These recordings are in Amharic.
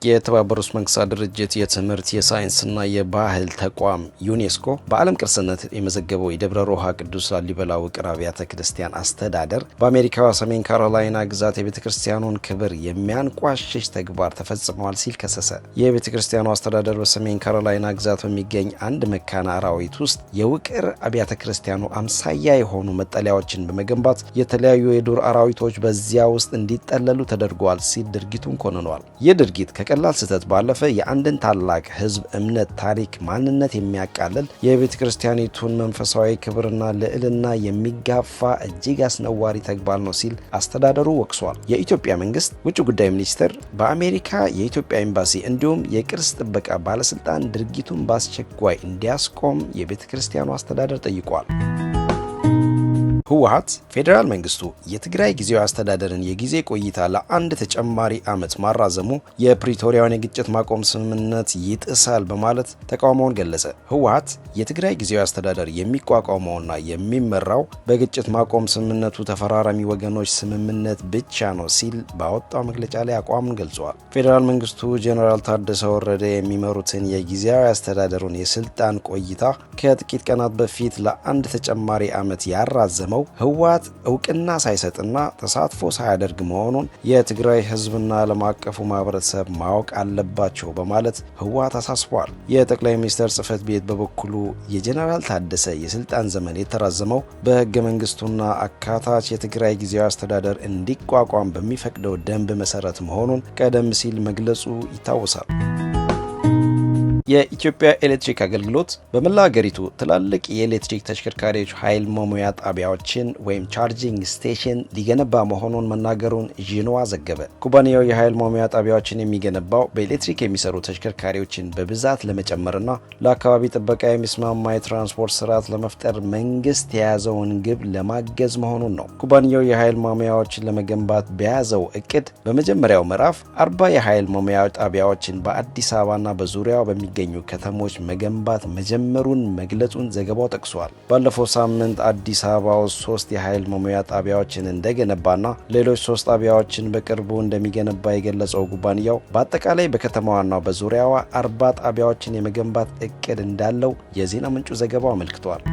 የተባበሩት መንግስታት ድርጅት የትምህርት የሳይንስና የባህል ተቋም ዩኔስኮ በዓለም ቅርስነት የመዘገበው የደብረ ሮሃ ቅዱስ ላሊበላ ውቅር አብያተ ክርስቲያን አስተዳደር በአሜሪካዋ ሰሜን ካሮላይና ግዛት የቤተ ክርስቲያኑን ክብር የሚያንቋሽሽ ተግባር ተፈጽመዋል ሲል ከሰሰ። የቤተ ክርስቲያኑ አስተዳደር በሰሜን ካሮላይና ግዛት በሚገኝ አንድ መካነ አራዊት ውስጥ የውቅር አብያተ ክርስቲያኑ አምሳያ የሆኑ መጠለያዎችን በመገንባት የተለያዩ የዱር አራዊቶች በዚያ ውስጥ እንዲጠለሉ ተደርጓል ሲል ድርጊቱን ኮንኗል። ይህ ድርጊት ከቀላል ስህተት ባለፈ የአንድን ታላቅ ሕዝብ እምነት፣ ታሪክ፣ ማንነት የሚያቃልል የቤተ ክርስቲያኒቱን መንፈሳዊ ክብርና ልዕልና የሚጋፋ እጅግ አስነዋሪ ተግባር ነው ሲል አስተዳደሩ ወቅሷል። የኢትዮጵያ መንግስት ውጭ ጉዳይ ሚኒስቴር በአሜሪካ የኢትዮጵያ ኤምባሲ እንዲሁም የቅርስ ጥበቃ ባለስልጣን ድርጊቱን በአስቸኳይ እንዲያስቆም የቤተ ክርስቲያኑ አስተዳደር ጠይቋል። ህወሓት ፌዴራል መንግስቱ የትግራይ ጊዜያዊ አስተዳደርን የጊዜ ቆይታ ለአንድ ተጨማሪ ዓመት ማራዘሙ የፕሪቶሪያውን የግጭት ማቆም ስምምነት ይጥሳል በማለት ተቃውሞውን ገለጸ። ህወሓት የትግራይ ጊዜያዊ አስተዳደር የሚቋቋመውና የሚመራው በግጭት ማቆም ስምምነቱ ተፈራራሚ ወገኖች ስምምነት ብቻ ነው ሲል ባወጣው መግለጫ ላይ አቋሙን ገልጿል። ፌዴራል መንግስቱ ጄኔራል ታደሰ ወረደ የሚመሩትን የጊዜያዊ አስተዳደሩን የስልጣን ቆይታ ከጥቂት ቀናት በፊት ለአንድ ተጨማሪ ዓመት ያራዘመው ህወሓት እውቅና ሳይሰጥና ተሳትፎ ሳያደርግ መሆኑን የትግራይ ህዝብና ዓለም አቀፉ ማህበረሰብ ማወቅ አለባቸው በማለት ህወሓት አሳስቧል። የጠቅላይ ሚኒስትር ጽህፈት ቤት በበኩሉ የጄኔራል ታደሰ የስልጣን ዘመን የተራዘመው በህገ መንግስቱና አካታች የትግራይ ጊዜያዊ አስተዳደር እንዲቋቋም በሚፈቅደው ደንብ መሰረት መሆኑን ቀደም ሲል መግለጹ ይታወሳል። የኢትዮጵያ ኤሌክትሪክ አገልግሎት በመላ ሀገሪቱ ትላልቅ የኤሌክትሪክ ተሽከርካሪዎች ኃይል መሙያ ጣቢያዎችን ወይም ቻርጂንግ ስቴሽን ሊገነባ መሆኑን መናገሩን ዢንዋ ዘገበ። ኩባንያው የኃይል መሙያ ጣቢያዎችን የሚገነባው በኤሌክትሪክ የሚሰሩ ተሽከርካሪዎችን በብዛት ለመጨመርና ለአካባቢ ጥበቃ የሚስማማ የትራንስፖርት ስርዓት ለመፍጠር መንግስት የያዘውን ግብ ለማገዝ መሆኑን ነው። ኩባንያው የኃይል መሙያዎችን ለመገንባት በያዘው እቅድ በመጀመሪያው ምዕራፍ 40 የኃይል መሙያ ጣቢያዎችን በአዲስ አበባና በዙሪያው በሚ ገኙ ከተሞች መገንባት መጀመሩን መግለጹን ዘገባው ጠቅሷል። ባለፈው ሳምንት አዲስ አበባ ውስጥ 3 የኃይል መሙያ ጣቢያዎችን እንደገነባና ሌሎች 3 ጣቢያዎችን በቅርቡ እንደሚገነባ የገለጸው ኩባንያው በአጠቃላይ በከተማዋና በዙሪያዋ 40 ጣቢያዎችን የመገንባት እቅድ እንዳለው የዜና ምንጩ ዘገባው አመልክቷል።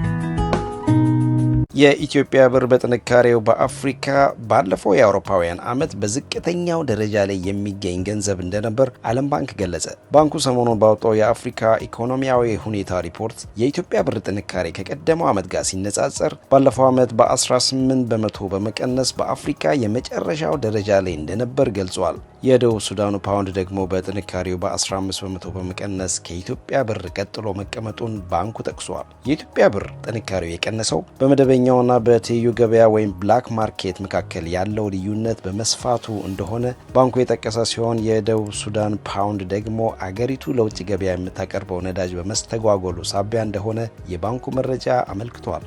የኢትዮጵያ ብር በጥንካሬው በአፍሪካ ባለፈው የአውሮፓውያን ዓመት በዝቅተኛው ደረጃ ላይ የሚገኝ ገንዘብ እንደነበር ዓለም ባንክ ገለጸ። ባንኩ ሰሞኑን ባወጣው የአፍሪካ ኢኮኖሚያዊ ሁኔታ ሪፖርት የኢትዮጵያ ብር ጥንካሬ ከቀደመው ዓመት ጋር ሲነጻጸር ባለፈው ዓመት በ18 በመቶ በመቀነስ በአፍሪካ የመጨረሻው ደረጃ ላይ እንደነበር ገልጿል። የደቡብ ሱዳኑ ፓውንድ ደግሞ በጥንካሬው በ15 በመቶ በመቀነስ ከኢትዮጵያ ብር ቀጥሎ መቀመጡን ባንኩ ጠቅሷል። የኢትዮጵያ ብር ጥንካሬው የቀነሰው በመደበኛውና በትይዩ ገበያ ወይም ብላክ ማርኬት መካከል ያለው ልዩነት በመስፋቱ እንደሆነ ባንኩ የጠቀሰ ሲሆን የደቡብ ሱዳን ፓውንድ ደግሞ አገሪቱ ለውጭ ገበያ የምታቀርበው ነዳጅ በመስተጓጎሉ ሳቢያ እንደሆነ የባንኩ መረጃ አመልክቷል።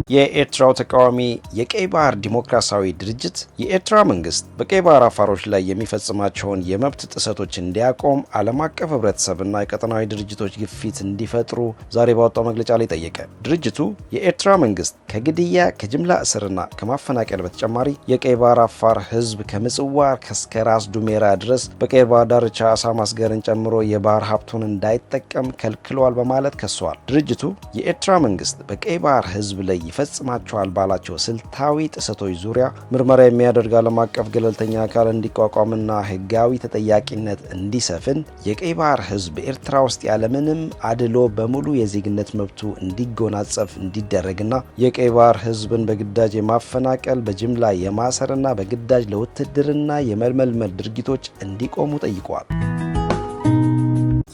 የኤርትራው ተቃዋሚ የቀይ ባህር ዲሞክራሲያዊ ድርጅት የኤርትራ መንግስት በቀይ ባህር አፋሮች ላይ የሚፈጽማቸውን የመብት ጥሰቶች እንዲያቆም ዓለም አቀፍ ህብረተሰብና የቀጠናዊ ድርጅቶች ግፊት እንዲፈጥሩ ዛሬ ባወጣው መግለጫ ላይ ጠየቀ። ድርጅቱ የኤርትራ መንግስት ከግድያ፣ ከጅምላ እስርና ከማፈናቀል በተጨማሪ የቀይ ባህር አፋር ህዝብ ከምጽዋ እስከ ራስ ዱሜራ ድረስ በቀይ ባህር ዳርቻ አሳ ማስገርን ጨምሮ የባህር ሀብቱን እንዳይጠቀም ከልክሏል በማለት ከሷል። ድርጅቱ የኤርትራ መንግስት በቀይ ባህር ህዝብ ላይ ይፈጽማቸዋል ባላቸው ስልታዊ ጥሰቶች ዙሪያ ምርመራ የሚያደርግ ዓለም አቀፍ ገለልተኛ አካል እንዲቋቋምና ህጋዊ ተጠያቂነት እንዲሰፍን የቀይ ባህር ህዝብ ኤርትራ ውስጥ ያለምንም አድሎ በሙሉ የዜግነት መብቱ እንዲጎናጸፍ እንዲደረግና የቀይ ባህር ህዝብን በግዳጅ የማፈናቀል፣ በጅምላ የማሰርና በግዳጅ ለውትድርና የመመልመል ድርጊቶች እንዲቆሙ ጠይቀዋል።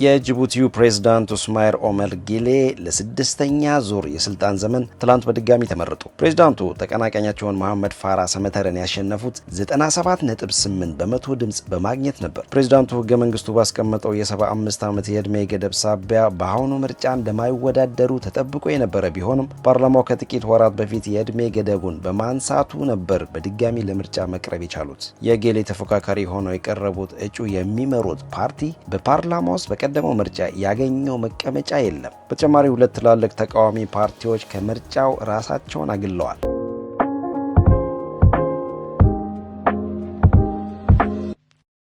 የጅቡቲው ፕሬዝዳንት ኡስማኤል ኦመር ጊሌ ለ6ኛ ዙር የስልጣን ዘመን ትላንት በድጋሚ ተመረጡ። ፕሬዝዳንቱ ተቀናቃኛቸውን መሐመድ ፋራ ሰመተርን ያሸነፉት 97.8 በመቶ ድምፅ በማግኘት ነበር። ፕሬዝዳንቱ ህገ መንግስቱ ባስቀመጠው የ75 ዓመት የዕድሜ ገደብ ሳቢያ በአሁኑ ምርጫ እንደማይወዳደሩ ተጠብቆ የነበረ ቢሆንም ፓርላማው ከጥቂት ወራት በፊት የዕድሜ ገደቡን በማንሳቱ ነበር በድጋሚ ለምርጫ መቅረብ የቻሉት። የጌሌ ተፎካካሪ ሆነው የቀረቡት እጩ የሚመሩት ፓርቲ በፓርላማ ውስጥ በቀደመው ምርጫ ያገኘው መቀመጫ የለም። በተጨማሪ ሁለት ትላልቅ ተቃዋሚ ፓርቲዎች ከምርጫው ራሳቸውን አግለዋል።